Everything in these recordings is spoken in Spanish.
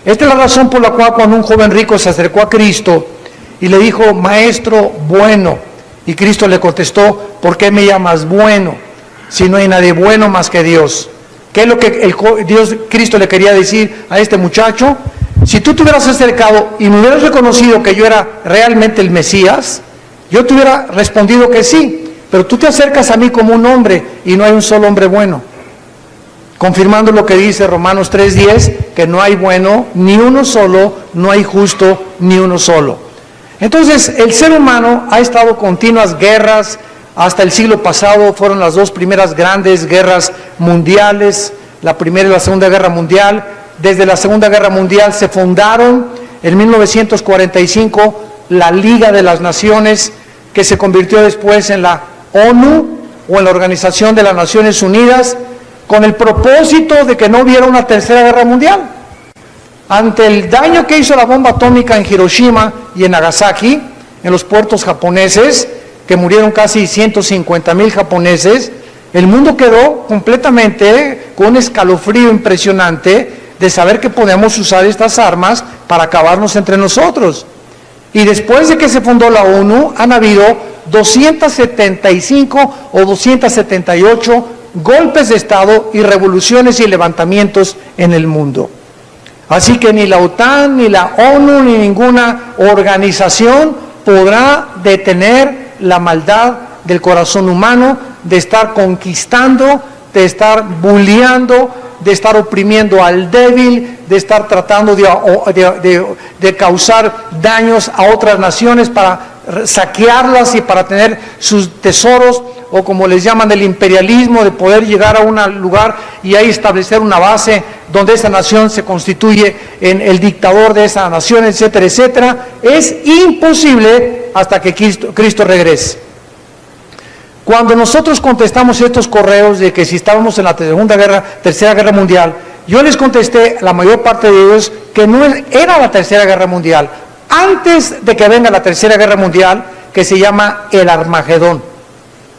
Esta es la razón por la cual cuando un joven rico se acercó a Cristo y le dijo, maestro bueno, y Cristo le contestó, ¿por qué me llamas bueno si no hay nadie bueno más que Dios? ¿Qué es lo que Cristo le quería decir a este muchacho? Si tú te hubieras acercado y me hubieras reconocido que yo era realmente el Mesías, yo te hubiera respondido que sí, pero tú te acercas a mí como un hombre y no hay un solo hombre bueno. Confirmando lo que dice Romanos 3:10, que no hay bueno ni uno solo, no hay justo ni uno solo. Entonces, el ser humano ha estado continuas guerras. Hasta el siglo pasado fueron las dos primeras grandes guerras mundiales, la Primera y la Segunda Guerra Mundial. Desde la Segunda Guerra Mundial se fundaron en 1945 la Liga de las Naciones, que se convirtió después en la ONU o en la Organización de las Naciones Unidas, con el propósito de que no hubiera una tercera guerra mundial. Ante el daño que hizo la bomba atómica en Hiroshima y en Nagasaki, en los puertos japoneses, que murieron casi 150,000 japoneses, el mundo quedó completamente con un escalofrío impresionante de saber que podemos usar estas armas para acabarnos entre nosotros. Y después de que se fundó la ONU, han habido 275 o 278 golpes de Estado y revoluciones y levantamientos en el mundo. Así que ni la OTAN, ni la ONU, ni ninguna organización podrá detener la maldad del corazón humano, de estar conquistando, de estar bulleando, de estar oprimiendo al débil, de estar tratando de causar daños a otras naciones para saquearlas y para tener sus tesoros, o como les llaman el imperialismo, de poder llegar a un lugar y ahí establecer una base donde esa nación se constituye en el dictador de esa nación, etcétera, etcétera. Es imposible hasta que Cristo regrese. Cuando nosotros contestamos estos correos de que si estábamos en la tercera guerra mundial, yo les contesté, la mayor parte de ellos, que no era la tercera guerra mundial. Antes de que venga la tercera guerra mundial, que se llama el Armagedón,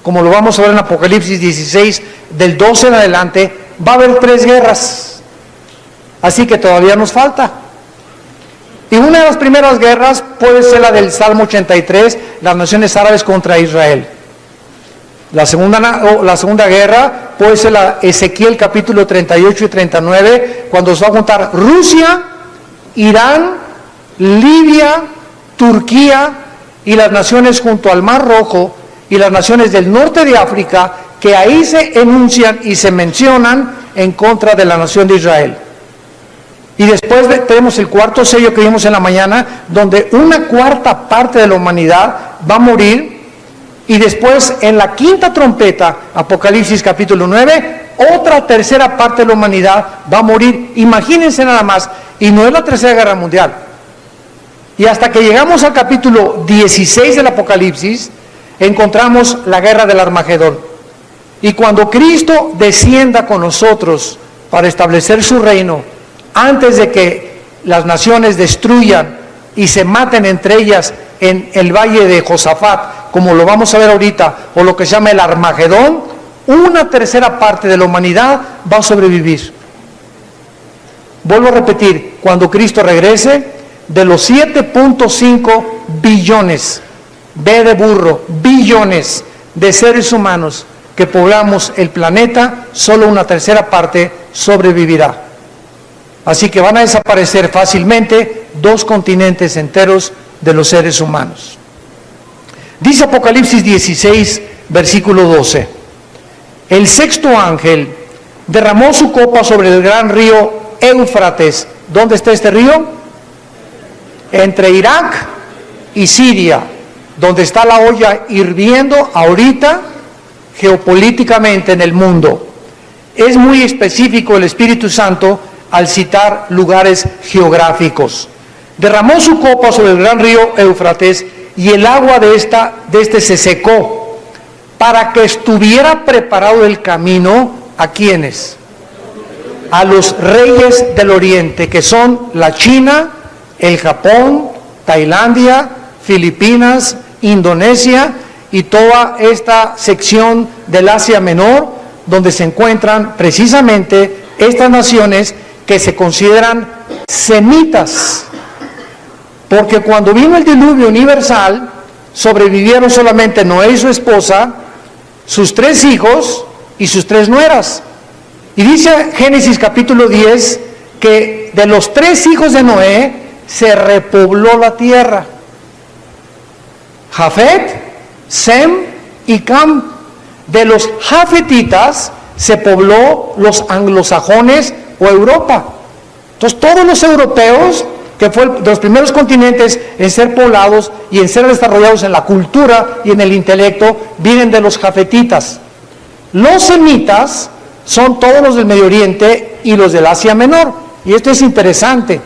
como lo vamos a ver en Apocalipsis 16, del 12 en adelante, va a haber 3 guerras. Así que todavía nos falta. Y una de las primeras guerras puede ser la del Salmo 83, las naciones árabes contra Israel. La segunda guerra puede ser la Ezequiel capítulo 38 y 39, cuando se va a juntar Rusia, Irán, Libia, Turquía y las naciones junto al Mar Rojo y las naciones del norte de África, que ahí se enuncian y se mencionan en contra de la nación de Israel. Y después tenemos el cuarto sello que vimos en la mañana, donde una cuarta parte de la humanidad va a morir. Y después, en la quinta trompeta, Apocalipsis capítulo 9, otra tercera parte de la humanidad va a morir. Imagínense nada más, y no es la tercera guerra mundial. Y hasta que llegamos al capítulo 16 del Apocalipsis, encontramos la guerra del Armagedón. Y cuando Cristo descienda con nosotros para establecer su reino, antes de que las naciones destruyan y se maten entre ellas en el valle de Josafat, como lo vamos a ver ahorita, o lo que se llama el Armagedón, una tercera parte de la humanidad va a sobrevivir. Vuelvo a repetir, cuando Cristo regrese, de los 7.5 billones, B de burro, billones de seres humanos que poblamos el planeta, solo una tercera parte sobrevivirá. Así que van a desaparecer fácilmente 2 continentes enteros de los seres humanos. Dice Apocalipsis 16, versículo 12. El sexto ángel derramó su copa sobre el gran río Éufrates. ¿Dónde está este río? Entre Irak y Siria, donde está la olla hirviendo ahorita geopolíticamente en el mundo. Es muy específico el Espíritu Santo al citar lugares geográficos. Derramó su copa sobre el gran río Éufrates y el agua de este se secó, para que estuviera preparado el camino ¿a quiénes? A los reyes del oriente, que son la China, el Japón, Tailandia, Filipinas, Indonesia y toda esta sección del Asia Menor, donde se encuentran precisamente estas naciones que se consideran semitas, porque cuando vino el diluvio universal, sobrevivieron solamente Noé y su esposa, sus 3 hijos y sus 3 nueras. Y dice Génesis capítulo 10 que de los 3 hijos de Noé se repobló la tierra. Jafet, Sem y Cam. De los jafetitas se pobló los anglosajones o Europa. Entonces todos los europeos, que fue de los primeros continentes en ser poblados y en ser desarrollados en la cultura y en el intelecto, vienen de los jafetitas. Los semitas son todos los del Medio Oriente y los del Asia Menor. Y esto es interesante,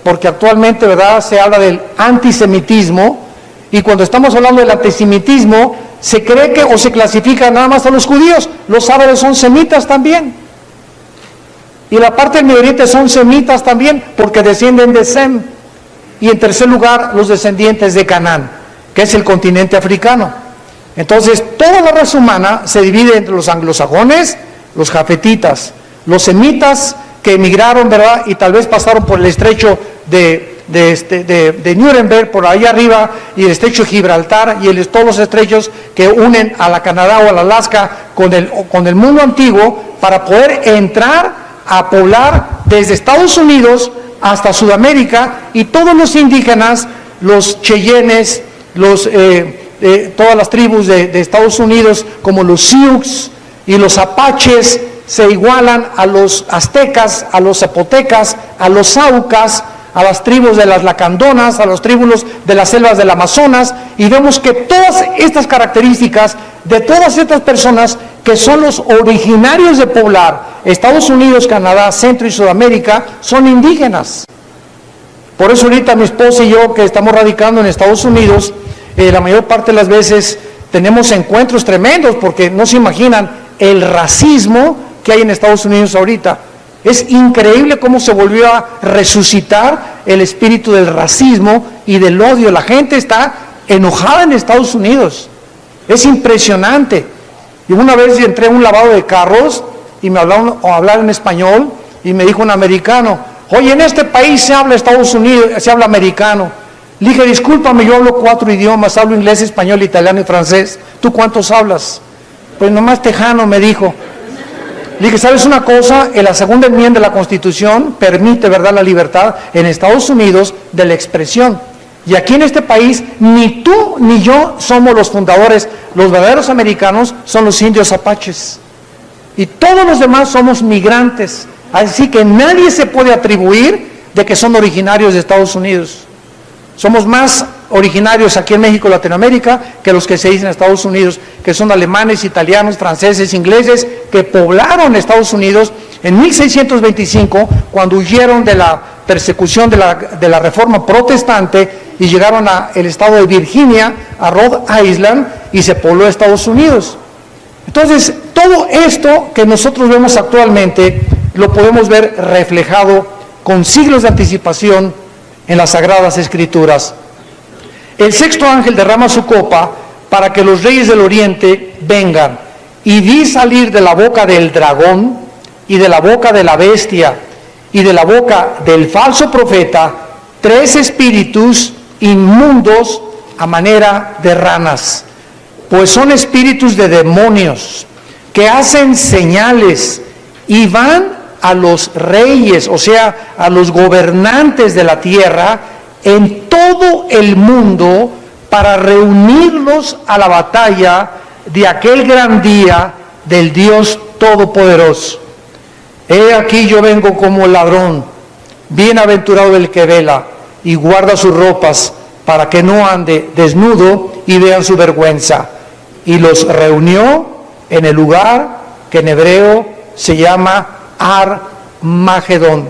porque actualmente, ¿verdad?, se habla del antisemitismo, y cuando estamos hablando del antisemitismo, se cree que o se clasifica nada más a los judíos. Los árabes son semitas también. Y la parte del Medio Oriente son semitas también, porque descienden de Sem. Y en tercer lugar, los descendientes de Canaán, que es el continente africano. Entonces, toda la raza humana se divide entre los anglosajones, los jafetitas, los semitas que emigraron, ¿verdad?, y tal vez pasaron por el estrecho de Nuremberg, por ahí arriba, y el estrecho de Gibraltar, y todos los estrechos que unen a la Canadá o a la Alaska con el mundo antiguo, para poder entrar a poblar desde Estados Unidos hasta Sudamérica, y todos los indígenas, los Cheyennes, todas las tribus de Estados Unidos, como los Sioux y los Apaches, se igualan a los aztecas, a los zapotecas, a los aucas, a las tribus de las lacandonas, a los tribus de las selvas del Amazonas, y vemos que todas estas características de todas estas personas que son los originarios de poblar Estados Unidos, Canadá, Centro y Sudamérica, son indígenas. Por eso ahorita mi esposa y yo, que estamos radicando en Estados Unidos, la mayor parte de las veces tenemos encuentros tremendos, porque no se imaginan el racismo que hay en Estados Unidos ahorita. Es increíble cómo se volvió a resucitar el espíritu del racismo y del odio. La gente está enojada en Estados Unidos. Es impresionante. Y una vez entré a un lavado de carros y me hablaron en español, y me dijo un americano: oye, en este país se habla Estados Unidos, se habla americano. Le dije: discúlpame, yo hablo 4 idiomas, hablo inglés, español, italiano y francés. ¿Tú cuántos hablas? Pues nomás tejano, me dijo. Le dije: ¿sabes una cosa? En la segunda enmienda de la Constitución permite, ¿verdad?, la libertad en Estados Unidos de la expresión. Y aquí en este país, ni tú ni yo somos los fundadores. Los verdaderos americanos son los indios apaches. Y todos los demás somos migrantes. Así que nadie se puede atribuir de que son originarios de Estados Unidos. Somos más originarios aquí en México, Latinoamérica, que los que se dicen en Estados Unidos, que son alemanes, italianos, franceses, ingleses, que poblaron Estados Unidos en 1625, cuando huyeron de la persecución de la Reforma Protestante y llegaron al estado de Virginia, a Rhode Island, y se pobló Estados Unidos. Entonces, todo esto que nosotros vemos actualmente lo podemos ver reflejado con siglos de anticipación en las Sagradas Escrituras. El sexto ángel derrama su copa para que los reyes del oriente vengan, y vi salir de la boca del dragón y de la boca de la bestia y de la boca del falso profeta 3 espíritus inmundos a manera de ranas, pues son espíritus de demonios que hacen señales y van a los reyes, o sea, a los gobernantes de la tierra en todo el mundo, para reunirlos a la batalla de aquel gran día del Dios Todopoderoso. He aquí yo vengo como ladrón, bienaventurado el que vela y guarda sus ropas, para que no ande desnudo y vean su vergüenza. Y los reunió en el lugar que en hebreo se llama Armagedón.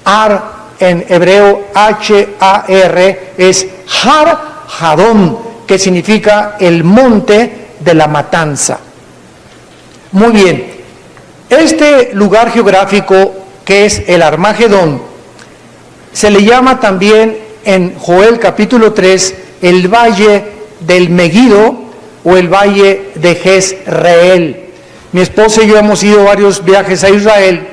Ar en hebreo, H-A-R, es Har Hadón, que significa el monte de la matanza. Muy bien, este lugar geográfico que es el Armagedón se le llama también en Joel capítulo 3 el valle del Megiddo o el valle de Jezreel. Mi esposa y yo hemos ido varios viajes a Israel,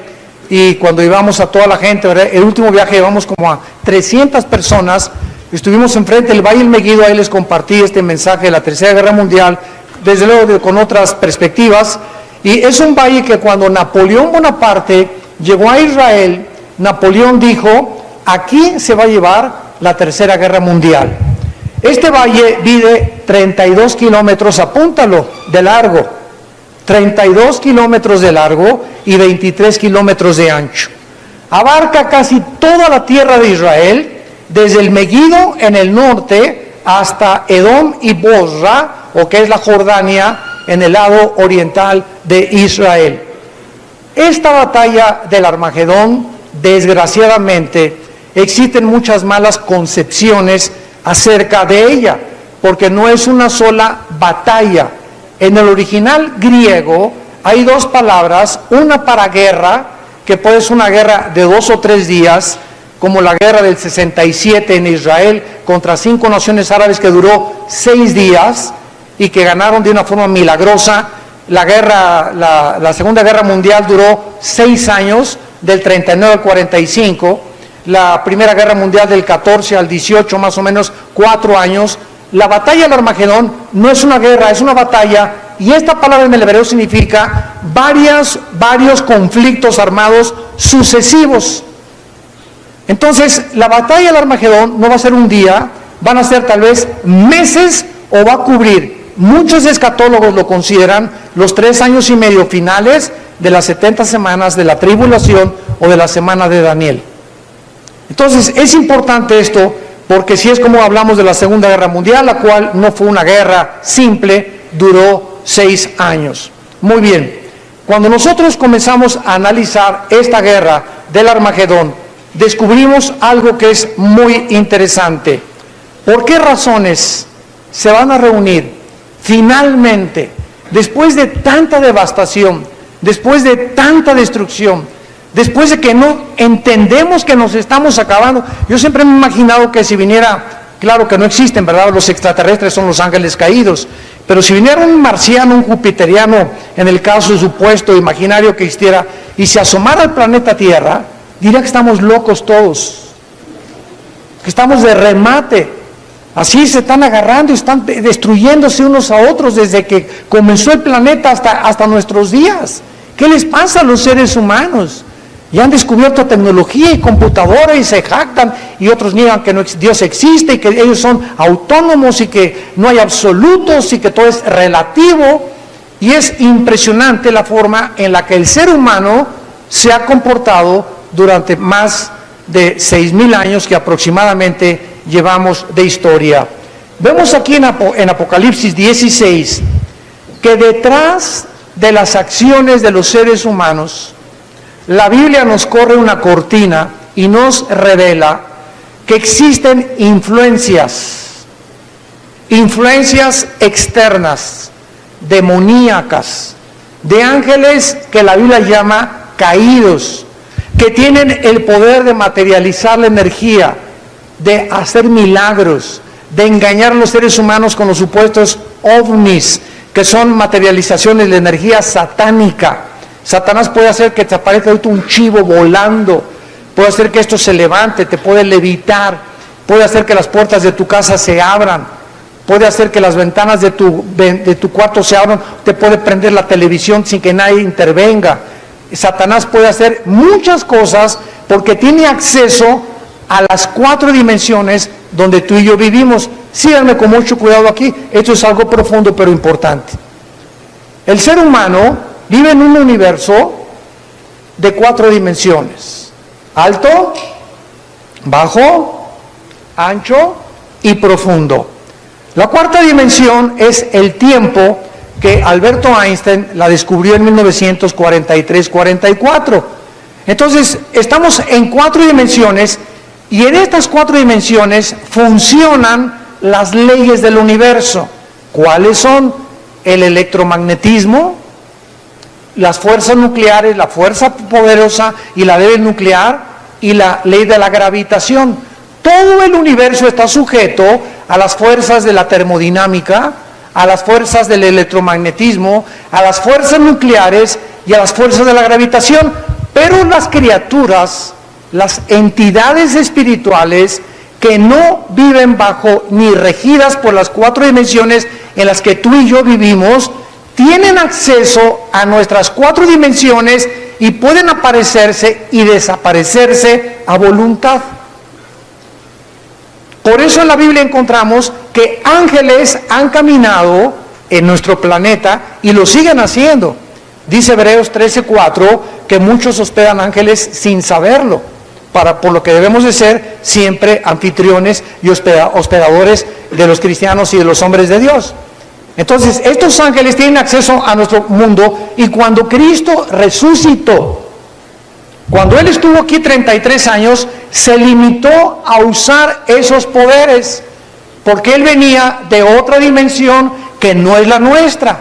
y cuando íbamos a toda la gente, ¿verdad? El último viaje llevamos como a 300 personas, estuvimos enfrente del Valle del Meguido, ahí les compartí este mensaje de la Tercera Guerra Mundial, desde luego con otras perspectivas, y es un valle que cuando Napoleón Bonaparte llegó a Israel, Napoleón dijo, aquí se va a llevar la Tercera Guerra Mundial. Este valle mide 32 kilómetros, apúntalo, de largo, 32 kilómetros de largo y 23 kilómetros de ancho. Abarca casi toda la tierra de Israel, desde el Meguido en el norte hasta Edom y Bosra, o que es la Jordania, en el lado oriental de Israel. Esta batalla del Armagedón, desgraciadamente, existen muchas malas concepciones acerca de ella, porque no es una sola batalla. En el original griego hay dos palabras, una para guerra, que puede ser una guerra de 2 o 3 días, como la guerra del 67 en Israel contra 5 naciones árabes que duró 6 días y que ganaron de una forma milagrosa. La Segunda Guerra Mundial duró 6 años, del 39 al 45, la Primera Guerra Mundial del 14 al 18, más o menos 4 años. La batalla del Armagedón no es una guerra, es una batalla, y esta palabra en el hebreo significa varios conflictos armados sucesivos. Entonces, la batalla del Armagedón no va a ser un día, van a ser tal vez meses, o va a cubrir, muchos escatólogos lo consideran, los 3 años y medio finales de las 70 semanas de la tribulación o de la semana de Daniel. Entonces, es importante esto, porque si es como hablamos de la Segunda Guerra Mundial, la cual no fue una guerra simple, duró 6 años. Muy bien, cuando nosotros comenzamos a analizar esta guerra del Armagedón, descubrimos algo que es muy interesante. ¿Por qué razones se van a reunir finalmente, después de tanta devastación, después de tanta destrucción, después de que no entendemos que nos estamos acabando? Yo siempre me he imaginado que si viniera, claro que no existen, ¿verdad? Los extraterrestres son los ángeles caídos, pero si viniera un marciano, un jupiteriano, en el caso supuesto imaginario que existiera, y se asomara al planeta Tierra, diría que estamos locos todos, que estamos de remate. Así se están agarrando y están destruyéndose unos a otros desde que comenzó el planeta hasta nuestros días. ¿Qué les pasa a los seres humanos? Ya han descubierto tecnología y computadora y se jactan, y otros niegan que Dios existe y que ellos son autónomos y que no hay absolutos y que todo es relativo. Y es impresionante la forma en la que el ser humano se ha comportado durante más de 6,000 años que aproximadamente llevamos de historia. Vemos aquí en Apocalipsis 16 que detrás de las acciones de los seres humanos, la Biblia nos corre una cortina y nos revela que existen influencias externas, demoníacas, de ángeles que la Biblia llama caídos, que tienen el poder de materializar la energía, de hacer milagros, de engañar a los seres humanos con los supuestos ovnis, que son materializaciones de energía satánica. Satanás puede hacer que te aparezca ahorita un chivo volando, puede hacer que esto se levante, te puede levitar, puede hacer que las puertas de tu casa se abran, puede hacer que las ventanas de tu cuarto se abran, te puede prender la televisión sin que nadie intervenga. Satanás puede hacer muchas cosas porque tiene acceso a las 4 dimensiones donde tú y yo vivimos. Síganme con mucho cuidado aquí, esto es algo profundo pero importante. El ser humano vive en un universo de 4 dimensiones: alto, bajo, ancho y profundo. La 4ª dimensión es el tiempo, que Alberto Einstein la descubrió en 1943-44. Entonces, estamos en 4 dimensiones, y en estas 4 dimensiones funcionan las leyes del universo. ¿Cuáles son? El electromagnetismo, las fuerzas nucleares, la fuerza poderosa y la ley nuclear, y la ley de la gravitación. Todo el universo está sujeto a las fuerzas de la termodinámica, a las fuerzas del electromagnetismo, a las fuerzas nucleares y a las fuerzas de la gravitación. Pero las criaturas, las entidades espirituales que no viven bajo ni regidas por las 4 dimensiones en las que tú y yo vivimos, tienen acceso a nuestras 4 dimensiones y pueden aparecerse y desaparecerse a voluntad. Por eso en la Biblia encontramos que ángeles han caminado en nuestro planeta y lo siguen haciendo. Dice Hebreos 13:4 que muchos hospedan ángeles sin saberlo, por lo que debemos de ser siempre anfitriones y hospedadores de los cristianos y de los hombres de Dios. Entonces, estos ángeles tienen acceso a nuestro mundo, y cuando Cristo resucitó, cuando Él estuvo aquí 33 años, se limitó a usar esos poderes, porque Él venía de otra dimensión que no es la nuestra.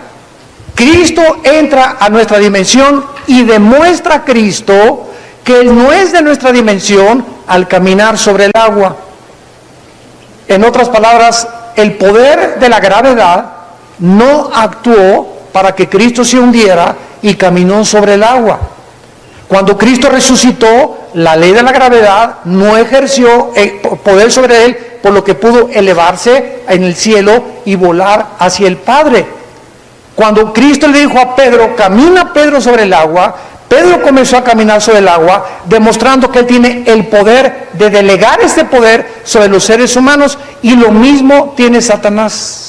Cristo entra a nuestra dimensión y demuestra a Cristo que Él no es de nuestra dimensión al caminar sobre el agua. En otras palabras, el poder de la gravedad no actuó para que Cristo se hundiera y caminó sobre el agua. Cuando Cristo resucitó, la ley de la gravedad no ejerció poder sobre Él, por lo que pudo elevarse en el cielo y volar hacia el Padre. Cuando Cristo le dijo a Pedro, camina Pedro sobre el agua, Pedro comenzó a caminar sobre el agua, demostrando que Él tiene el poder de delegar este poder sobre los seres humanos, y lo mismo tiene Satanás.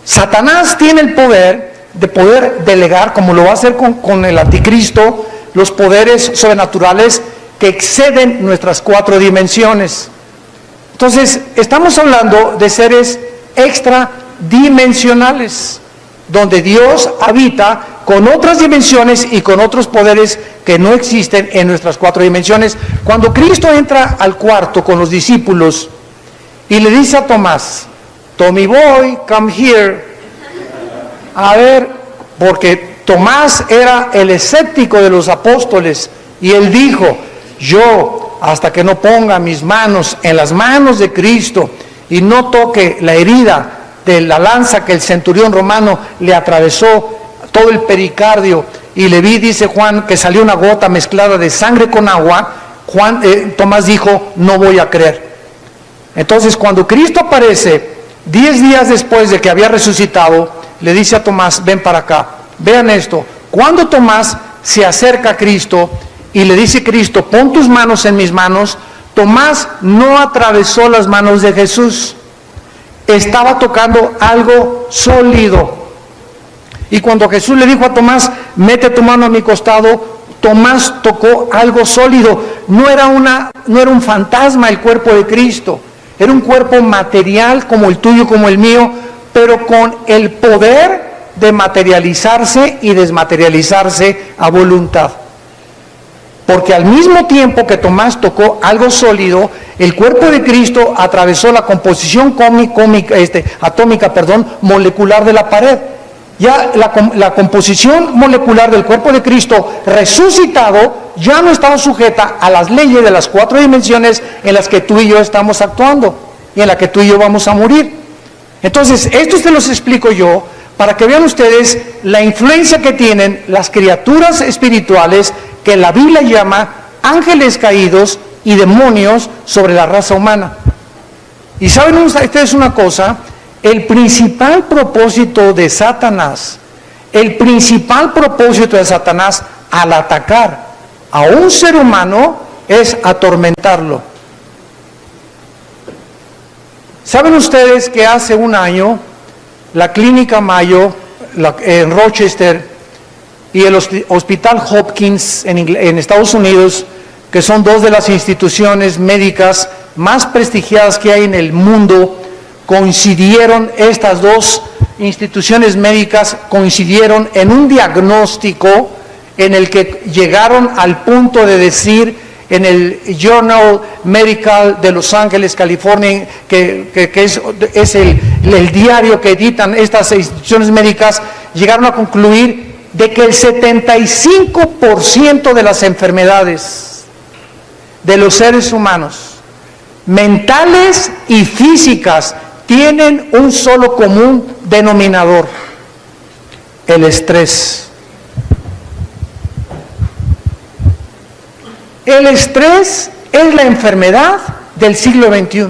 Satanás tiene el poder de poder delegar, como lo va a hacer con el anticristo, los poderes sobrenaturales que exceden nuestras 4 dimensiones. Entonces, estamos hablando de seres extradimensionales, donde Dios habita con otras dimensiones y con otros poderes que no existen en nuestras 4 dimensiones. Cuando Cristo entra al cuarto con los discípulos y le dice a Tomás, Tommy boy, come here. A ver, porque Tomás era el escéptico de los apóstoles, y él dijo, yo hasta que no ponga mis manos en las manos de Cristo y no toque la herida de la lanza que el centurión romano le atravesó todo el pericardio, y le vi, dice Juan, que salió una gota mezclada de sangre con agua, Tomás dijo, no voy a creer. Entonces, cuando Cristo aparece 10 días después de que había resucitado, le dice a Tomás, ven para acá. Vean esto, cuando Tomás se acerca a Cristo y le dice Cristo, pon tus manos en mis manos, Tomás no atravesó las manos de Jesús, estaba tocando algo sólido. Y cuando Jesús le dijo a Tomás, mete tu mano a mi costado, Tomás tocó algo sólido. No era un fantasma el cuerpo de Cristo, era un cuerpo material como el tuyo, como el mío, pero con el poder de materializarse y desmaterializarse a voluntad. Porque al mismo tiempo que Tomás tocó algo sólido, el cuerpo de Cristo atravesó la composición atómica, molecular de la pared. Ya la composición molecular del cuerpo de Cristo resucitado ya no estaba sujeta a las leyes de las 4 dimensiones en las que tú y yo estamos actuando y en las que tú y yo vamos a morir. Entonces, esto se los explico yo para que vean ustedes la influencia que tienen las criaturas espirituales que la Biblia llama ángeles caídos y demonios sobre la raza humana. Y saben ustedes una cosa, el principal propósito de Satanás al atacar a un ser humano es atormentarlo. ¿Saben ustedes que hace un año la Clínica Mayo en Rochester y el Hospital Hopkins en Estados Unidos, que son 2 de las instituciones médicas más prestigiadas que hay en el mundo, estas 2 instituciones médicas coincidieron en un diagnóstico en el que llegaron al punto de decir, en el Journal Medical de Los Ángeles, California, que es el diario que editan estas instituciones médicas, llegaron a concluir de que el 75% de las enfermedades de los seres humanos, mentales y físicas, tienen un solo común denominador: el estrés. El estrés es la enfermedad del siglo XXI.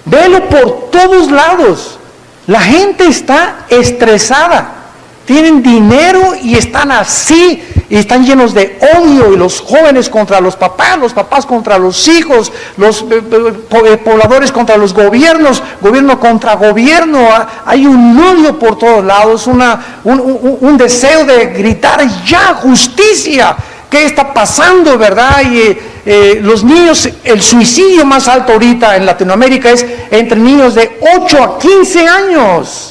Velo por todos lados. La gente está estresada. Tienen dinero y están así, y están llenos de odio, y los jóvenes contra los papás contra los hijos, los pobladores contra los gobiernos, gobierno contra gobierno. Hay un odio por todos lados, un deseo de gritar ya justicia. ¿Qué está pasando, verdad? Y los niños, el suicidio más alto ahorita en Latinoamérica es entre niños de 8 a 15 años.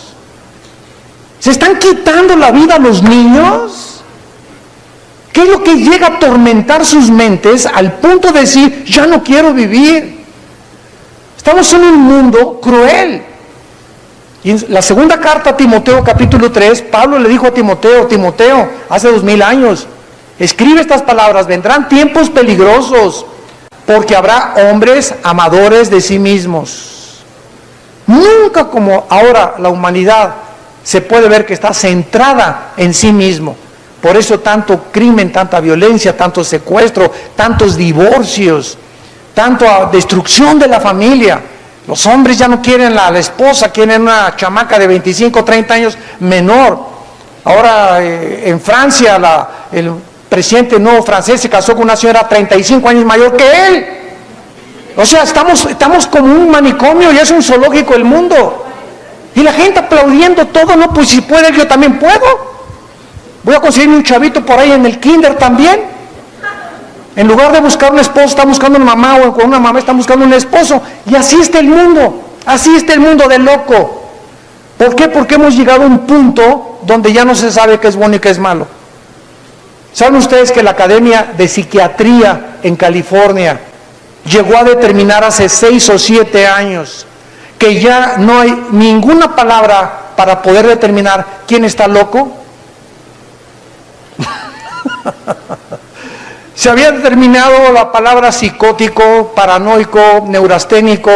¿Se están quitando la vida a los niños? ¿Qué es lo que llega a atormentar sus mentes al punto de decir, ya no quiero vivir? Estamos en un mundo cruel. Y en la segunda carta a Timoteo, capítulo 3, Pablo le dijo a Timoteo, hace 2000 años, escribe estas palabras: vendrán tiempos peligrosos, porque habrá hombres amadores de sí mismos. Nunca como ahora la humanidad se puede ver que está centrada en sí mismo. Por eso tanto crimen, tanta violencia, tanto secuestro, tantos divorcios, tanta destrucción de la familia. Los hombres ya no quieren la esposa, quieren una chamaca de 25, 30 años menor. Ahora en Francia el presidente nuevo francés se casó con una señora 35 años mayor que él. O sea, estamos como un manicomio y es un zoológico el mundo. Y la gente aplaudiendo todo, no, pues si puede, yo también puedo. Voy a conseguirme un chavito por ahí en el kinder también. En lugar de buscar un esposo, está buscando una mamá, o con una mamá está buscando un esposo. Y así está el mundo de loco. ¿Por qué? Porque hemos llegado a un punto donde ya no se sabe qué es bueno y qué es malo. ¿Saben ustedes que la Academia de Psiquiatría en California llegó a determinar hace 6 o 7 años que ya no hay ninguna palabra para poder determinar quién está loco? Se había determinado la palabra psicótico, paranoico, neurasténico,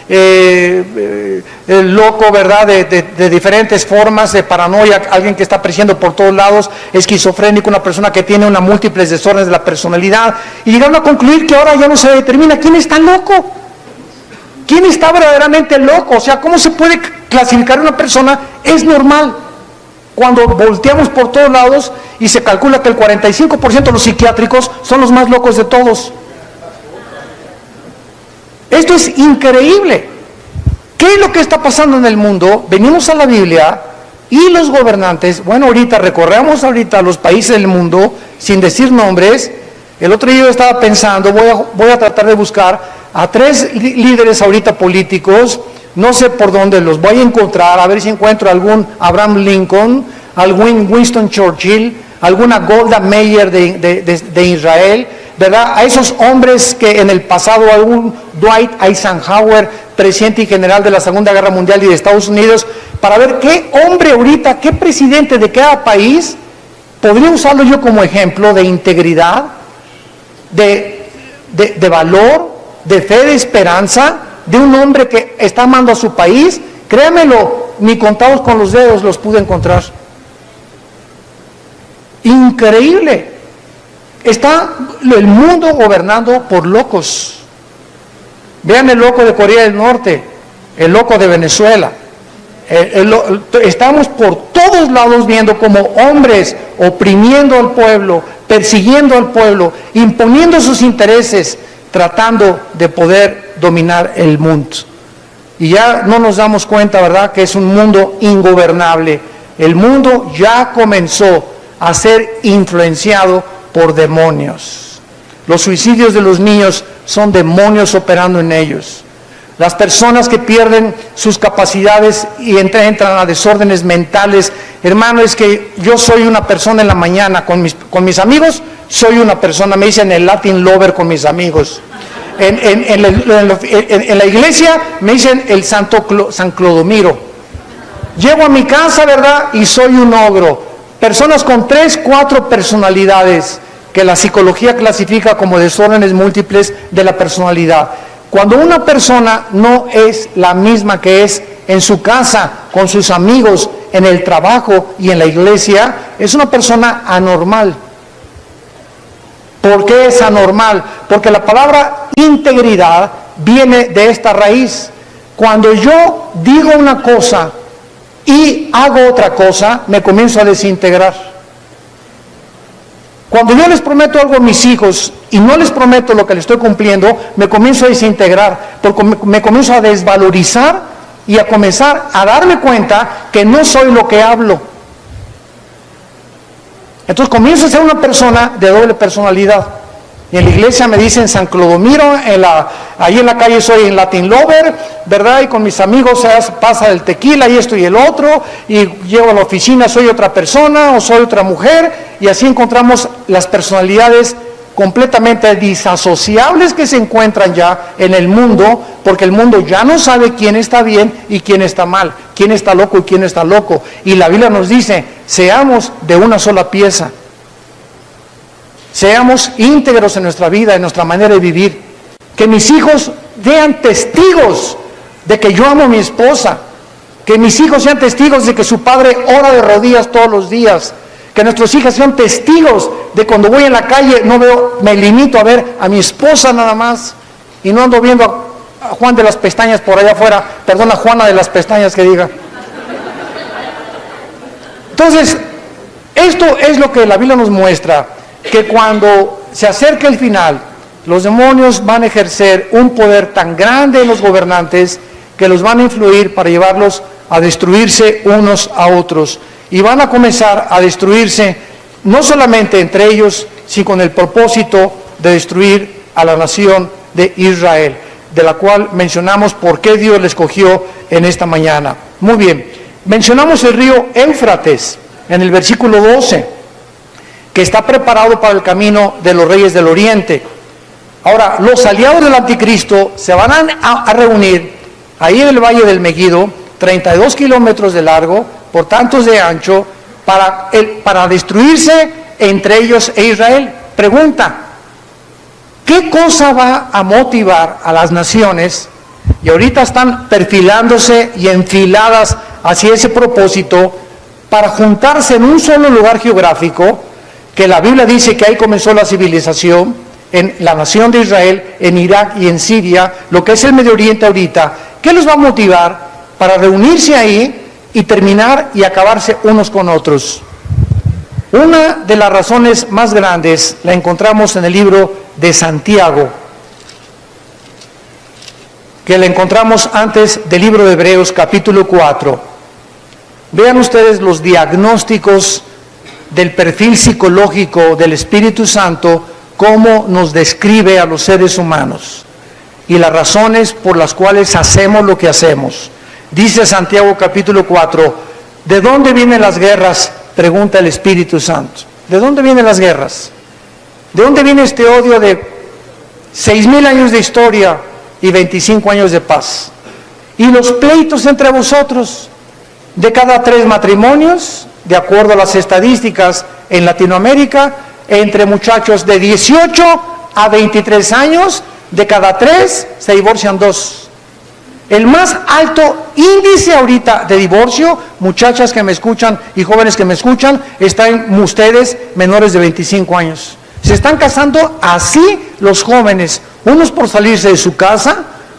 el loco, ¿verdad? De diferentes formas de paranoia, alguien que está apareciendo por todos lados, esquizofrénico, una persona que tiene una múltiples desórdenes de la personalidad, y llegaron a concluir que ahora ya no se determina quién está loco. ¿Quién está verdaderamente loco? O sea, ¿cómo se puede clasificar una persona? Es normal. Cuando volteamos por todos lados y se calcula que el 45% de los psiquiátricos son los más locos de todos. Esto es increíble. ¿Qué es lo que está pasando en el mundo? Venimos a la Biblia y los gobernantes, bueno, recorremos ahorita los países del mundo sin decir nombres. El otro día yo estaba pensando, voy a tratar de buscar a 3 líderes ahorita políticos, no sé por dónde los voy a encontrar, a ver si encuentro algún Abraham Lincoln, algún Winston Churchill, alguna Golda Meir de Israel, ¿verdad? A esos hombres que en el pasado, algún Dwight Eisenhower, presidente y general de la Segunda Guerra Mundial y de Estados Unidos, para ver qué hombre ahorita, qué presidente de cada país podría usarlo yo como ejemplo de integridad, de valor, de fe, de esperanza, de un hombre que está amando a su país. Créamelo, ni contados con los dedos los pude encontrar. Increíble. Está el mundo gobernando por locos. Vean el loco de Corea del Norte, el loco de Venezuela. Estamos por todos lados viendo como hombres oprimiendo al pueblo, persiguiendo al pueblo, imponiendo sus intereses, tratando de poder dominar el mundo. Y ya no nos damos cuenta, ¿verdad?, que es un mundo ingobernable. El mundo ya comenzó a ser influenciado por demonios. Los suicidios de los niños son demonios operando en ellos. Las personas que pierden sus capacidades y entran a desórdenes mentales. Hermano, es que yo soy una persona en la mañana con mis amigos, soy una persona, me dicen el Latin lover con mis amigos. En la iglesia me dicen el San Clodomiro. Llego a mi casa, ¿verdad?, y soy un ogro. Personas con 3, 4 personalidades que la psicología clasifica como desórdenes múltiples de la personalidad. Cuando una persona no es la misma que es en su casa, con sus amigos, en el trabajo y en la iglesia, es una persona anormal. ¿Por qué es anormal? Porque la palabra integridad viene de esta raíz. Cuando yo digo una cosa y hago otra cosa, me comienzo a desintegrar. Cuando yo les prometo algo a mis hijos y no les prometo lo que les estoy cumpliendo, me comienzo a desintegrar, porque me comienzo a desvalorizar y a comenzar a darme cuenta que no soy lo que hablo. Entonces comienzo a ser una persona de doble personalidad. Y en la iglesia me dicen San Clodomiro, ahí en la calle soy en Latin Lover, ¿verdad? Y con mis amigos pasa el tequila y esto y el otro, y llego a la oficina, soy otra persona o soy otra mujer, y así encontramos las personalidades completamente disasociables que se encuentran ya en el mundo, porque el mundo ya no sabe quién está bien y quién está mal, quién está loco y quién está loco. Y la Biblia nos dice, seamos de una sola pieza. Seamos íntegros en nuestra vida, en nuestra manera de vivir. Que mis hijos sean testigos de que yo amo a mi esposa. Que mis hijos sean testigos de que su padre ora de rodillas todos los días. Que nuestros hijos sean testigos de cuando voy en la calle, no veo, me limito a ver a mi esposa nada más. Y no ando viendo a Juan de las Pestañas por allá afuera. Perdón, a Juana de las Pestañas que diga. Entonces, esto es lo que la Biblia nos muestra. Que cuando se acerque el final, los demonios van a ejercer un poder tan grande en los gobernantes que los van a influir para llevarlos a destruirse unos a otros. Y van a comenzar a destruirse no solamente entre ellos, sino con el propósito de destruir a la nación de Israel, de la cual mencionamos por qué Dios le escogió en esta mañana. Muy bien, mencionamos el río Éufrates en el versículo 12. Que está preparado para el camino de los reyes del oriente. Ahora, los aliados del anticristo se van a reunir ahí en el valle del Megiddo, 32 kilómetros de largo, por tantos de ancho, para destruirse entre ellos e Israel. Pregunta, ¿qué cosa va a motivar a las naciones? Y ahorita están perfilándose y enfiladas hacia ese propósito para juntarse en un solo lugar geográfico, que la Biblia dice que ahí comenzó la civilización, en la nación de Israel, en Irak y en Siria, lo que es el Medio Oriente ahorita. ¿Qué los va a motivar para reunirse ahí y terminar y acabarse unos con otros? Una de las razones más grandes la encontramos en el libro de Santiago, que la encontramos antes del libro de Hebreos capítulo 4. Vean ustedes los diagnósticos del perfil psicológico del Espíritu Santo, cómo nos describe a los seres humanos y las razones por las cuales hacemos lo que hacemos. Dice Santiago capítulo 4, ¿de dónde vienen las guerras? Pregunta el Espíritu Santo. ¿De dónde vienen las guerras? ¿De dónde viene este odio de 6,000 años de historia y 25 años de paz? Y los pleitos entre vosotros, de cada 3 matrimonios, de acuerdo a las estadísticas en Latinoamérica, entre muchachos de 18 a 23 años, de cada 3 se divorcian 2. El más alto índice ahorita de divorcio, muchachas que me escuchan y jóvenes que me escuchan, está en ustedes menores de 25 años. Se están casando así los jóvenes, unos por salirse de su casa,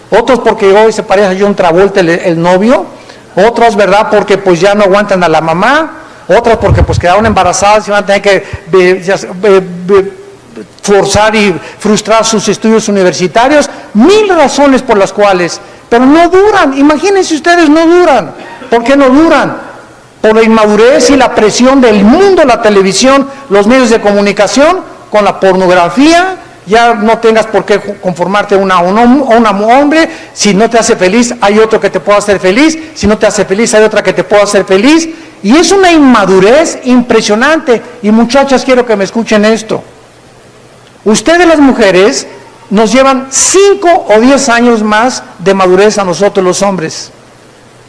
otros porque hoy se parece a John Travolta el novio, otros, ¿verdad?, porque pues ya no aguantan a la mamá, otras porque pues quedaron embarazadas y van a tener que forzar y frustrar sus estudios universitarios. 1000 razones por las cuales, pero no duran. Imagínense ustedes, no duran. ¿Por qué no duran? Por la inmadurez y la presión del mundo, la televisión, los medios de comunicación, con la pornografía. Ya no tengas por qué conformarte a un hombre. Si no te hace feliz, hay otro que te pueda hacer feliz. Si no te hace feliz, hay otra que te pueda hacer feliz. Y es una inmadurez impresionante. Y muchachas, quiero que me escuchen esto. Ustedes, las mujeres, nos llevan 5 o 10 años más de madurez a nosotros los hombres.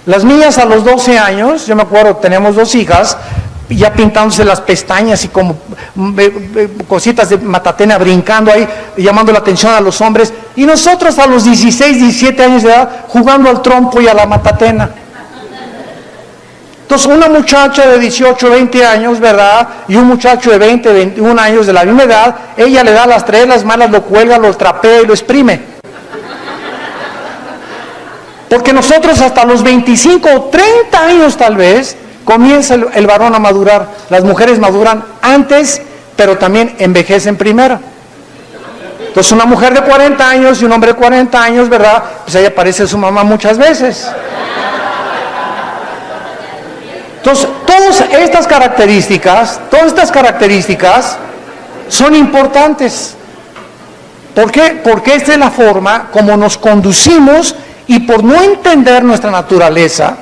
Las niñas a los 12 años, yo me acuerdo, tenemos 2 hijas, ya pintándose las pestañas y como cositas de matatena, brincando ahí, llamando la atención a los hombres, y nosotros a los 16, 17 años de edad, jugando al trompo y a la matatena. Entonces, una muchacha de 18, 20 años, ¿verdad? Y un muchacho de 20, 21 años de la misma edad, ella le da las tres, las malas, lo cuelga, lo trapea y lo exprime. Porque nosotros hasta los 25 o 30 años tal vez, comienza el varón a madurar. Las mujeres maduran antes, pero también envejecen primero. Entonces, una mujer de 40 años y un hombre de 40 años, ¿verdad? Pues ella parece su mamá muchas veces. Entonces, todas estas características son importantes. ¿Por qué? Porque esta es la forma como nos conducimos, y por no entender nuestra naturaleza,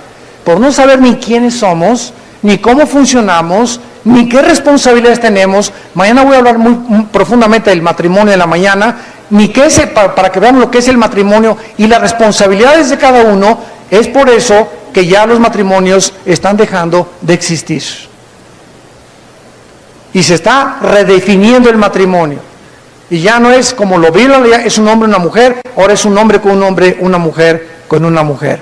por no saber ni quiénes somos, ni cómo funcionamos, ni qué responsabilidades tenemos. Mañana voy a hablar muy profundamente del matrimonio en la mañana, ni qué es, para que vean lo que es el matrimonio y las responsabilidades de cada uno. Es por eso que ya los matrimonios están dejando de existir. Y se está redefiniendo el matrimonio. Y ya no es como lo vi, es un hombre y una mujer, ahora es un hombre con un hombre, una mujer con una mujer.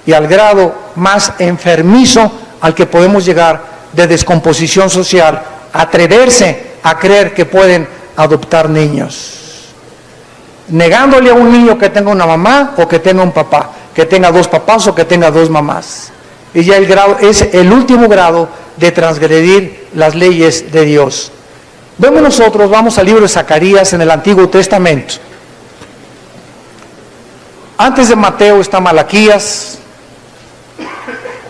Y al grado más enfermizo al que podemos llegar de descomposición social, atreverse a creer que pueden adoptar niños. Negándole a un niño que tenga una mamá o que tenga un papá, que tenga dos papás o que tenga dos mamás. Y ya el grado es el último grado de transgredir las leyes de Dios. Vemos nosotros, vamos al libro de Zacarías en el Antiguo Testamento. Antes de Mateo está Malaquías,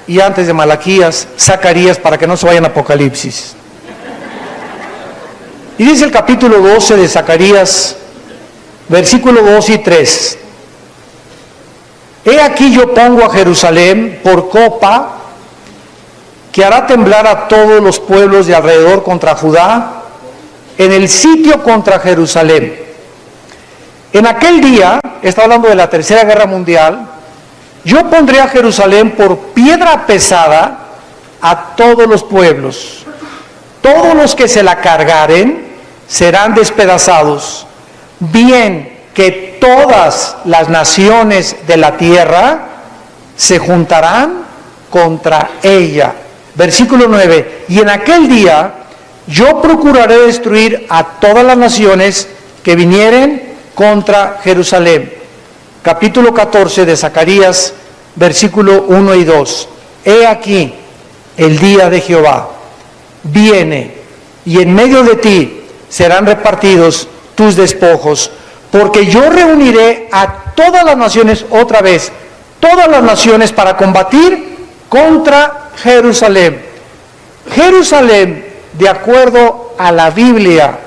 y antes de Malaquías, Zacarías, para que no se vayan a Apocalipsis. Y dice el capítulo 12 de Zacarías, versículo 2 y 3. He aquí yo pongo a Jerusalén por copa, que hará temblar a todos los pueblos de alrededor contra Judá, en el sitio contra Jerusalén. En aquel día, está hablando de la Tercera Guerra Mundial, yo pondré a Jerusalén por piedra pesada a todos los pueblos. Todos los que se la cargaren serán despedazados. Bien que todas las naciones de la tierra se juntarán contra ella. Versículo 9. Y en aquel día yo procuraré destruir a todas las naciones que vinieren contra Jerusalén. Capítulo 14 de Zacarías, versículo 1 y 2. He aquí, el día de Jehová viene, y en medio de ti serán repartidos tus despojos, porque yo reuniré a todas las naciones otra vez, todas las naciones para combatir contra Jerusalén. Jerusalén, de acuerdo a la Biblia,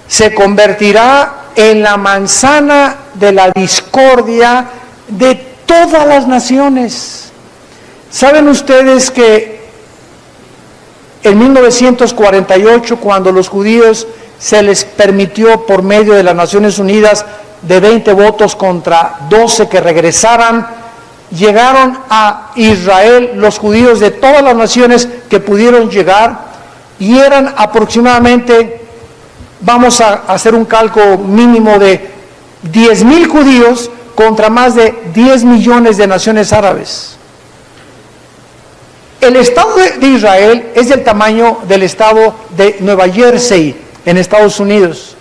se convertirá en la manzana de la discordia de todas las naciones. ¿Saben ustedes que en 1948, cuando los judíos se les permitió por medio de las Naciones Unidas de 20 votos contra 12 que regresaran, llegaron a Israel los judíos de todas las naciones que pudieron llegar, y eran aproximadamente, vamos a hacer un cálculo mínimo de 10,000 judíos contra más de 10 millones de naciones árabes. El estado de Israel es del tamaño del estado de Nueva Jersey en Estados Unidos,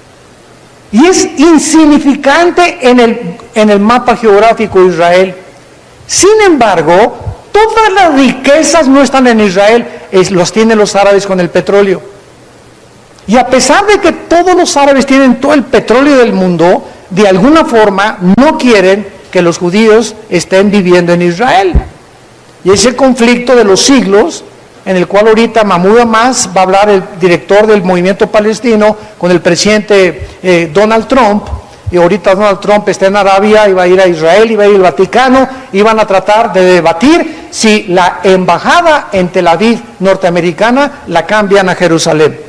y es insignificante en el mapa geográfico de Israel. Sin embargo, todas las riquezas no están en Israel, los tienen los árabes con el petróleo. Y a pesar de que todos los árabes tienen todo el petróleo del mundo, de alguna forma no quieren que los judíos estén viviendo en Israel. Y es el conflicto de los siglos, en el cual ahorita Mahmoud Abbas va a hablar, el director del movimiento palestino, con el presidente Donald Trump. Y ahorita Donald Trump está en Arabia, y va a ir a Israel, y va a ir al Vaticano, y van a tratar de debatir si la embajada en Tel Aviv norteamericana la cambian a Jerusalén.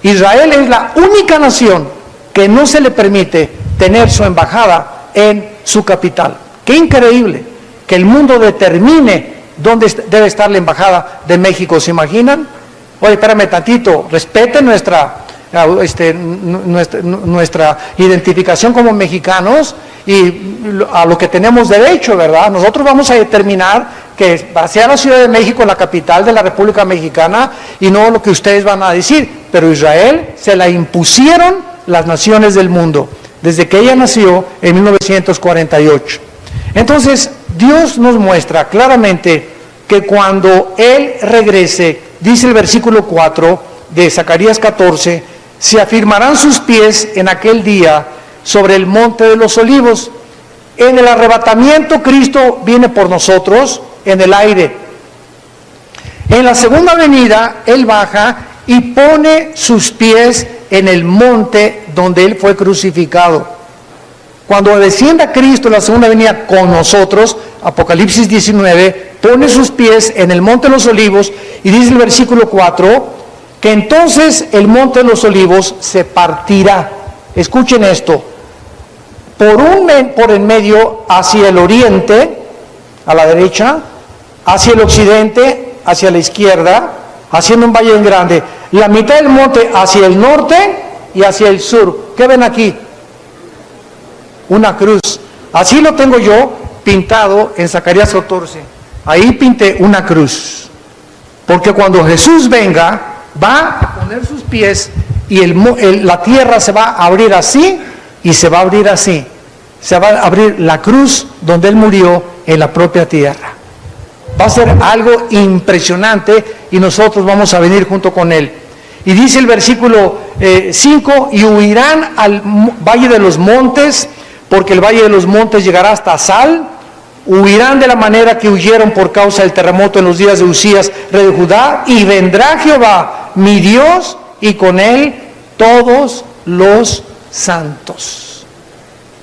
Israel es la única nación que no se le permite tener su embajada en su capital. ¡Qué increíble! Que el mundo determine dónde debe estar la embajada de México. ¿Se imaginan? Oye, espérame tantito, respeten nuestra identificación como mexicanos y a lo que tenemos derecho, ¿verdad? Nosotros vamos a determinar que sea la Ciudad de México la capital de la República Mexicana y no lo que ustedes van a decir, pero Israel se la impusieron las naciones del mundo, desde que ella nació en 1948. Entonces, Dios nos muestra claramente que cuando Él regrese, dice el versículo 4 de Zacarías 14, se afirmarán sus pies en aquel día sobre el monte de los olivos. En el arrebatamiento, Cristo viene por nosotros en el aire. En la segunda venida, Él baja y pone sus pies en el monte donde Él fue crucificado. Cuando descienda Cristo en la segunda venida con nosotros, Apocalipsis 19, pone sus pies en el monte de los olivos y dice el versículo 4, que entonces el monte de los olivos se partirá. Escuchen esto. Por en medio hacia el oriente, a la derecha, hacia el occidente, hacia la izquierda, haciendo un valle en grande. La mitad del monte hacia el norte y hacia el sur. ¿Qué ven aquí? Una cruz. Así lo tengo yo pintado en Zacarías 14. Ahí pinté una cruz. Porque cuando Jesús venga, va a poner sus pies y la tierra se va a abrir así y se va a abrir así. Se va a abrir la cruz donde Él murió en la propia tierra. Va a ser algo impresionante y nosotros vamos a venir junto con Él. Y dice el versículo 5, y huirán al valle de los montes, porque el valle de los montes llegará hasta Sal. Huirán de la manera que huyeron por causa del terremoto en los días de Usías, rey de Judá, y vendrá Jehová, mi Dios, y con Él todos los santos.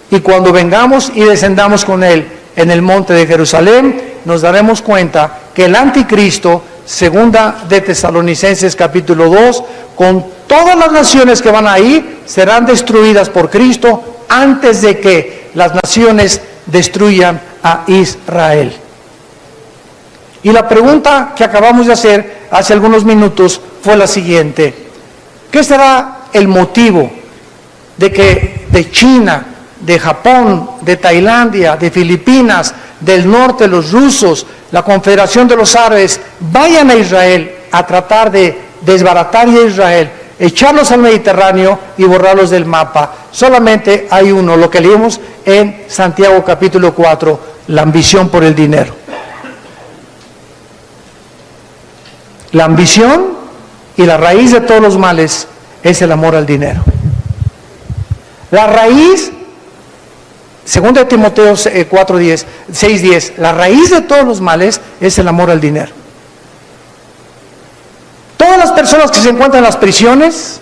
Y cuando vengamos y descendamos con Él en el monte de Jerusalén, nos daremos cuenta que el anticristo, segunda de Tesalonicenses capítulo 2, con todas las naciones que van ahí, serán destruidas por Cristo antes de que las naciones destruyan a Israel. Y la pregunta que acabamos de hacer hace algunos minutos fue la siguiente: ¿qué será el motivo de que de China, de Japón, de Tailandia, de Filipinas, del norte, los rusos, la Confederación de los Árabes, vayan a Israel a tratar de desbaratar a Israel, echarlos al Mediterráneo y borrarlos del mapa? Solamente hay uno, lo que leímos en Santiago capítulo 4, la ambición por el dinero. La ambición y la raíz de todos los males es el amor al dinero. La raíz, 2 Timoteo 6:10, la raíz de todos los males es el amor al dinero. Todas las personas que se encuentran en las prisiones,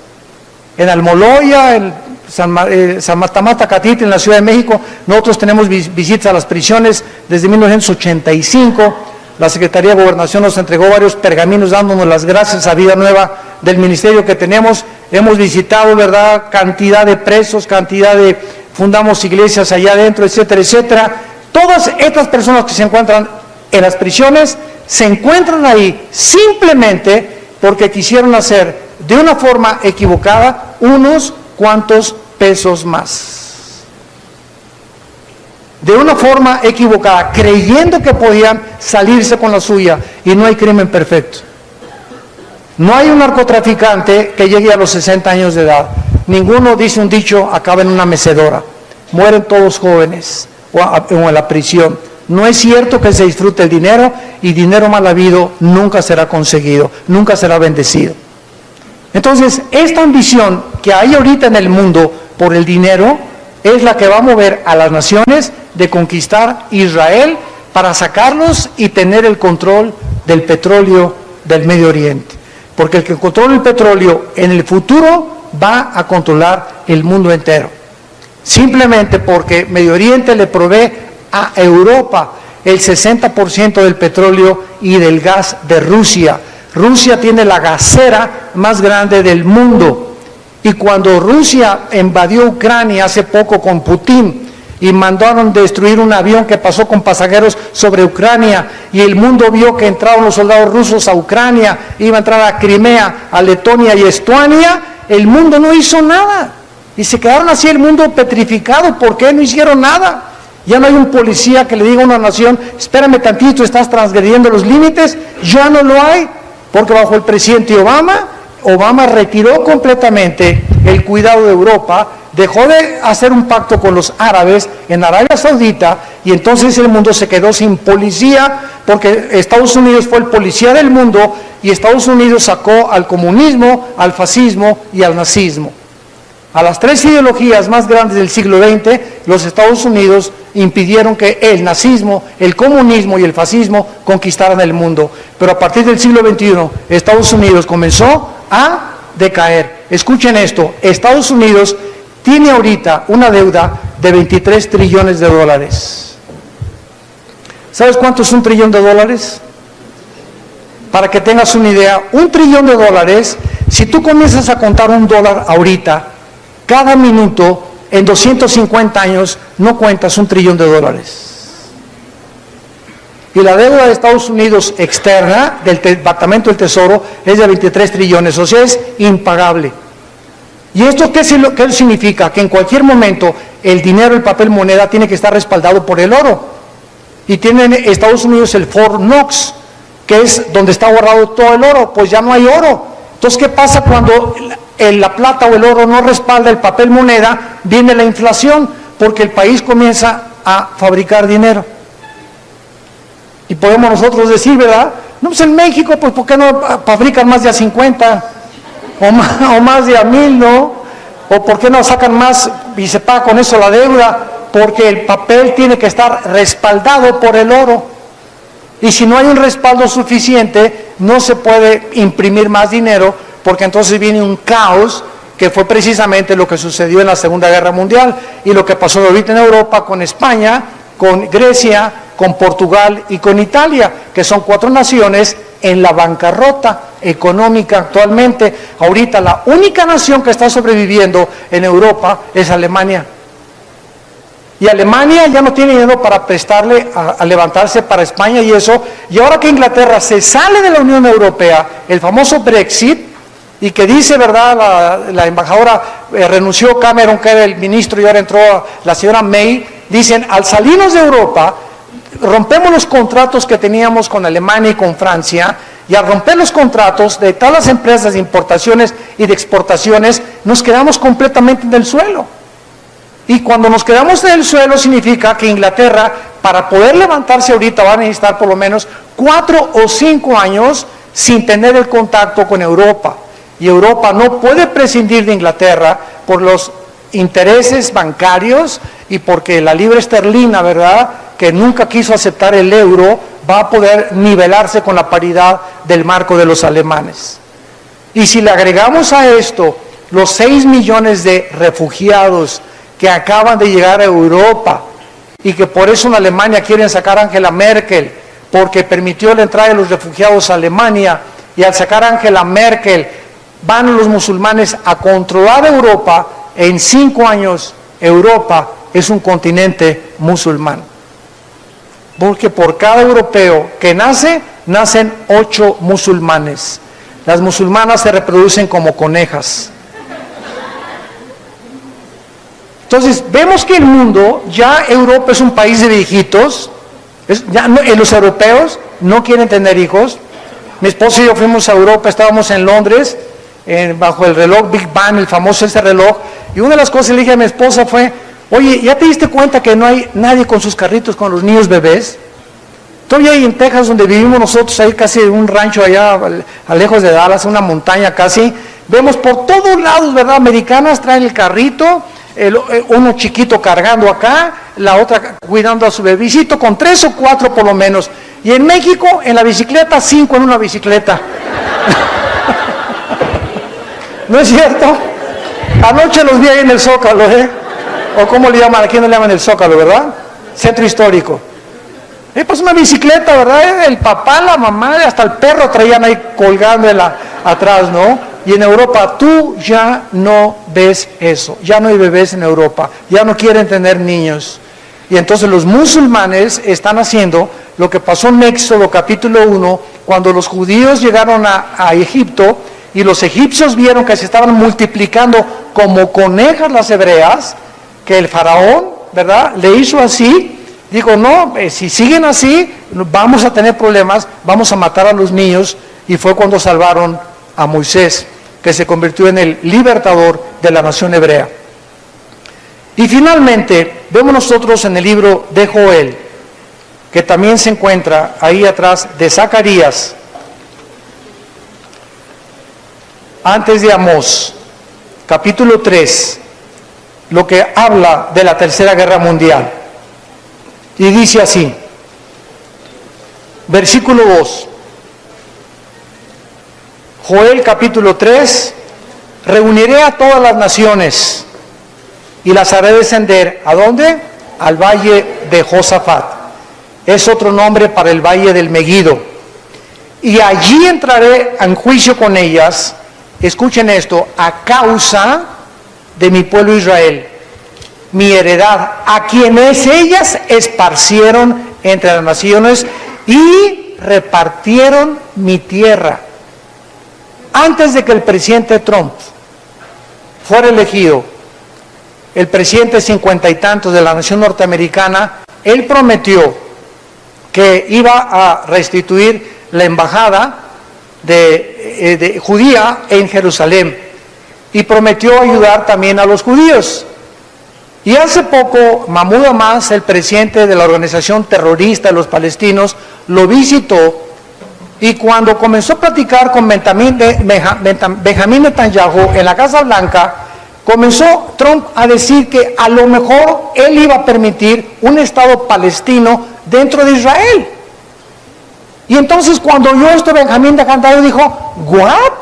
en Almoloya, en San Matamata, Catitl, en la Ciudad de México, nosotros tenemos visitas a las prisiones desde 1985. La Secretaría de Gobernación nos entregó varios pergaminos dándonos las gracias a Vida Nueva del ministerio que tenemos. Hemos visitado, ¿verdad?, cantidad de presos, fundamos iglesias allá adentro, etcétera, etcétera. Todas estas personas que se encuentran en las prisiones se encuentran ahí simplemente porque quisieron hacer de una forma equivocada unos cuantos pesos más. De una forma equivocada, creyendo que podían salirse con la suya, y no hay crimen perfecto. No hay un narcotraficante que llegue a los 60 años de edad. Ninguno, dice un dicho, acaba en una mecedora. Mueren todos jóvenes o en la prisión. No es cierto que se disfrute el dinero, y dinero mal habido nunca será conseguido, nunca será bendecido. Entonces, esta ambición que hay ahorita en el mundo por el dinero es la que va a mover a las naciones de conquistar Israel para sacarlos y tener el control del petróleo del Medio Oriente. Porque el que controla el petróleo en el futuro va a controlar el mundo entero. Simplemente porque Medio Oriente le provee a Europa el 60% del petróleo y del gas de Rusia. Rusia tiene la gasera más grande del mundo. Y cuando Rusia invadió Ucrania hace poco con Putin y mandaron destruir un avión que pasó con pasajeros sobre Ucrania, y el mundo vio que entraron los soldados rusos a Ucrania, iba a entrar a Crimea, a Letonia y Estonia, el mundo no hizo nada. Y se quedaron así, el mundo petrificado. ¿Por qué no hicieron nada? Ya no hay un policía que le diga a una nación, espérame tantito, estás transgrediendo los límites. Ya no lo hay, porque bajo el presidente Obama retiró completamente el cuidado de Europa, dejó de hacer un pacto con los árabes en Arabia Saudita, y entonces el mundo se quedó sin policía, porque Estados Unidos fue el policía del mundo, y Estados Unidos sacó al comunismo, al fascismo y al nazismo. A las tres ideologías más grandes del siglo XX, los Estados Unidos impidieron que el nazismo, el comunismo y el fascismo conquistaran el mundo. Pero a partir del siglo XXI, Estados Unidos comenzó a decaer. Escuchen esto, Estados Unidos tiene ahorita una deuda de 23 trillones de dólares. ¿Sabes cuánto es $1 trillón? Para que tengas una idea, $1 trillón, si tú comienzas a contar $1 ahorita, cada minuto, en 250 años, no cuentas $1 trillón. Y la deuda de Estados Unidos externa, del Departamento del Tesoro, es de 23 trillones, o sea, es impagable. ¿Y esto qué significa? Que en cualquier momento el dinero, el papel moneda, tiene que estar respaldado por el oro. Y tiene en Estados Unidos el Fort Knox, que es donde está guardado todo el oro, pues ya no hay oro. Entonces, ¿qué pasa cuando la plata o el oro no respalda el papel moneda? Viene la inflación, porque el país comienza a fabricar dinero. Y podemos nosotros decir, ¿verdad? No, pues en México, pues ¿por qué no fabrican más de a 50? O más de a 1000, ¿no? O ¿por qué no sacan más y se paga con eso la deuda? Porque el papel tiene que estar respaldado por el oro. Y si no hay un respaldo suficiente, no se puede imprimir más dinero, porque entonces viene un caos, que fue precisamente lo que sucedió en la Segunda Guerra Mundial y lo que pasó ahorita en Europa con España, con Grecia, con Portugal y con Italia, que son 4 naciones en la bancarrota económica actualmente. Ahorita la única nación que está sobreviviendo en Europa es Alemania. Y Alemania ya no tiene dinero para prestarle a levantarse para España y eso. Y ahora que Inglaterra se sale de la Unión Europea, el famoso Brexit, y que dice, ¿verdad?, la embajadora renunció Cameron, que era el ministro, y ahora entró la señora May, dicen, al salirnos de Europa, rompemos los contratos que teníamos con Alemania y con Francia, y al romper los contratos de todas las empresas de importaciones y de exportaciones, nos quedamos completamente en el suelo. Y cuando nos quedamos en el suelo significa que Inglaterra, para poder levantarse ahorita, va a necesitar por lo menos 4 o 5 años sin tener el contacto con Europa. Y Europa no puede prescindir de Inglaterra por los intereses bancarios y porque la libra esterlina, ¿verdad?, que nunca quiso aceptar el euro, va a poder nivelarse con la paridad del marco de los alemanes. Y si le agregamos a esto los 6 millones de refugiados que acaban de llegar a Europa y que por eso en Alemania quieren sacar a Angela Merkel, porque permitió la entrada de los refugiados a Alemania, y al sacar a Angela Merkel van los musulmanes a controlar Europa. En 5 años Europa es un continente musulmán, porque por cada europeo que nace, nacen 8 musulmanes. Las musulmanas se reproducen como conejas. Entonces, vemos que el mundo, ya Europa es un país de viejitos, los europeos no quieren tener hijos. Mi esposo y yo fuimos a Europa, estábamos en Londres, bajo el reloj Big Bang, el famoso ese reloj, y una de las cosas que le dije a mi esposa fue, oye, ¿ya te diste cuenta que no hay nadie con sus carritos con los niños bebés? Todavía hay en Texas, donde vivimos nosotros, ahí casi en un rancho allá, a lejos de Dallas, una montaña casi, vemos por todos lados, ¿verdad?, americanas traen el carrito, uno chiquito cargando acá, la otra cuidando a su bebecito, con 3 o 4 por lo menos. Y en México, en la bicicleta, 5 en una bicicleta. ¿No es cierto? Anoche los vi ahí en el Zócalo, ¿eh? O cómo le llaman, aquí no le llaman el Zócalo, ¿verdad? Centro histórico. Pues una bicicleta, ¿verdad? El papá, la mamá, hasta el perro traían ahí colgando atrás, ¿no? Y en Europa tú ya no ves eso, ya no hay bebés en Europa, ya no quieren tener niños. Y entonces los musulmanes están haciendo lo que pasó en Éxodo capítulo 1, cuando los judíos llegaron a Egipto y los egipcios vieron que se estaban multiplicando como conejas las hebreas, que el faraón ¿verdad? Le hizo así, dijo, no, si siguen así, vamos a tener problemas, vamos a matar a los niños, y fue cuando salvaron a Moisés, que se convirtió en el libertador de la nación hebrea. Y finalmente, vemos nosotros en el libro de Joel, que también se encuentra ahí atrás de Zacarías, antes de Amós, capítulo 3, lo que habla de la Tercera Guerra Mundial. Y dice así, versículo 2, Joel capítulo 3, reuniré a todas las naciones y las haré descender, ¿a dónde? Al valle de Josafat. Es otro nombre para el valle del Megido. Y allí entraré en juicio con ellas, escuchen esto, a causa de mi pueblo Israel, mi heredad, a quienes ellas esparcieron entre las naciones y repartieron mi tierra. Antes de que el presidente Trump fuera elegido, el presidente 50 y tantos de la nación norteamericana, él prometió que iba a restituir la embajada de judía en Jerusalén y prometió ayudar también a los judíos. Y hace poco Mahmoud Abbas, el presidente de la organización terrorista de los palestinos, lo visitó, y cuando comenzó a platicar con Benjamín Netanyahu en la Casa Blanca, comenzó Trump a decir que a lo mejor él iba a permitir un Estado palestino dentro de Israel. Y entonces cuando oyó esto, Benjamín Netanyahu dijo, ¿what?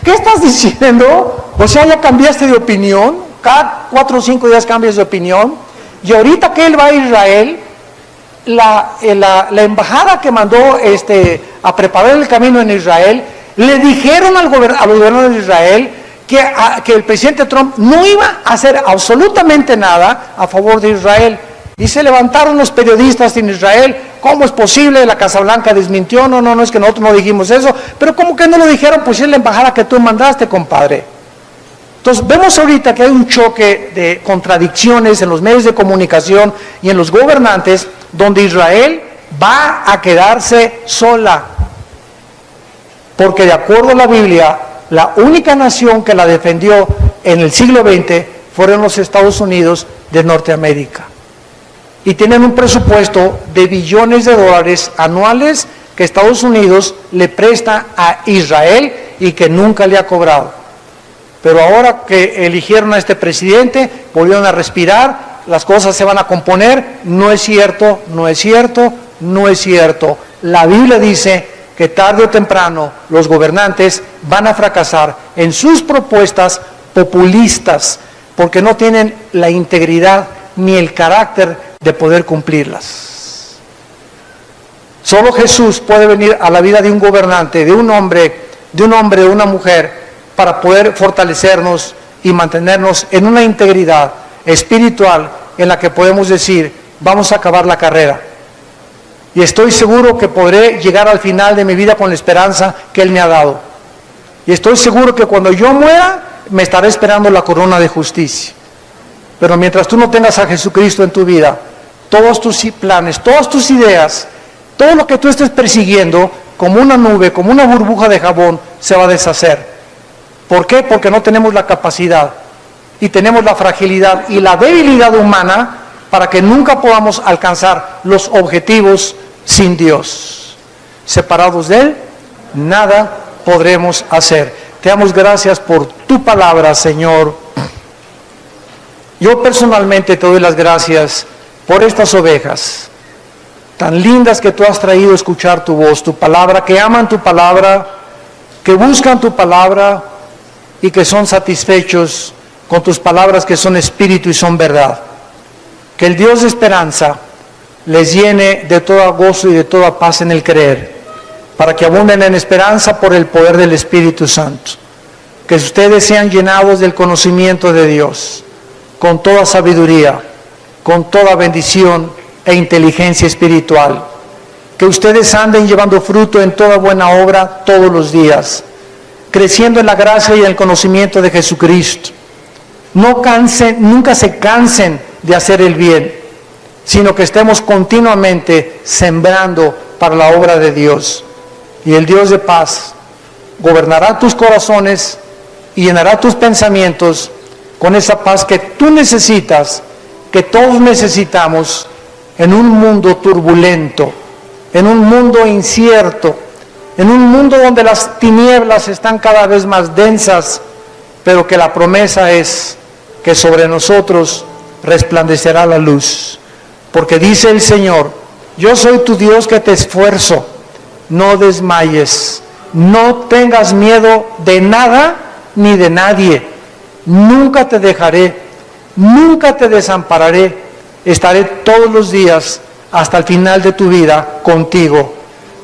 ¿Qué estás diciendo? O sea, ya cambiaste de opinión, cada 4 o 5 días cambias de opinión, y ahorita que él va a Israel, la embajada que mandó a preparar el camino en Israel, le dijeron a los gobernadores de Israel que el presidente Trump no iba a hacer absolutamente nada a favor de Israel. Y se levantaron los periodistas en Israel, ¿cómo es posible? La Casa Blanca desmintió, no, es que nosotros no dijimos eso, pero ¿cómo que no lo dijeron? Pues es la embajada que tú mandaste, compadre. Entonces vemos ahorita que hay un choque de contradicciones en los medios de comunicación y en los gobernantes, donde Israel va a quedarse sola, porque de acuerdo a la Biblia, la única nación que la defendió en el siglo XX fueron los Estados Unidos de Norteamérica, y tienen un presupuesto de billones de dólares anuales que Estados Unidos le presta a Israel y que nunca le ha cobrado. Pero ahora que eligieron a este presidente, volvieron a respirar, las cosas se van a componer. No es cierto, no es cierto, no es cierto. La Biblia dice que tarde o temprano los gobernantes van a fracasar en sus propuestas populistas, porque no tienen la integridad ni el carácter de poder cumplirlas. Solo Jesús puede venir a la vida de un gobernante, de un hombre, de una mujer, para poder fortalecernos y mantenernos en una integridad espiritual en la que podemos decir, vamos a acabar la carrera. Y estoy seguro que podré llegar al final de mi vida con la esperanza que Él me ha dado. Y estoy seguro que cuando yo muera, me estará esperando la corona de justicia. Pero mientras tú no tengas a Jesucristo en tu vida, todos tus planes, todas tus ideas, todo lo que tú estés persiguiendo, como una nube, como una burbuja de jabón, se va a deshacer. ¿Por qué? Porque no tenemos la capacidad y tenemos la fragilidad y la debilidad humana para que nunca podamos alcanzar los objetivos sin Dios. Separados de Él, nada podremos hacer. Te damos gracias por tu palabra, Señor. Yo personalmente te doy las gracias por estas ovejas tan lindas que tú has traído a escuchar tu voz, tu palabra, que aman tu palabra, que buscan tu palabra y que son satisfechos con tus palabras que son espíritu y son verdad. Que el Dios de esperanza les llene de todo gozo y de toda paz en el creer, para que abunden en esperanza por el poder del Espíritu Santo. Que ustedes sean llenados del conocimiento de Dios, con toda sabiduría, con toda bendición e inteligencia espiritual. Que ustedes anden llevando fruto en toda buena obra todos los días, creciendo en la gracia y en el conocimiento de Jesucristo. No cansen, nunca se cansen de hacer el bien, sino que estemos continuamente sembrando para la obra de Dios. Y el Dios de paz gobernará tus corazones y llenará tus pensamientos con esa paz que tú necesitas, que todos necesitamos en un mundo turbulento, en un mundo incierto, en un mundo donde las tinieblas están cada vez más densas, pero que la promesa es que sobre nosotros resplandecerá la luz. Porque dice el Señor: yo soy tu Dios que te esfuerzo, no desmayes, no tengas miedo de nada ni de nadie, nunca te dejaré, nunca te desampararé, estaré todos los días hasta el final de tu vida contigo,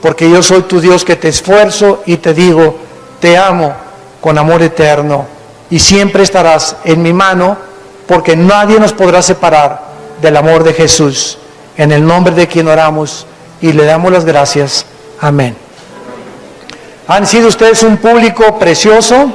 porque yo soy tu Dios que te esfuerzo y te digo, te amo con amor eterno, y siempre estarás en mi mano, porque nadie nos podrá separar del amor de Jesús. En el nombre de quien oramos y le damos las gracias. Amén. Han sido ustedes un público precioso.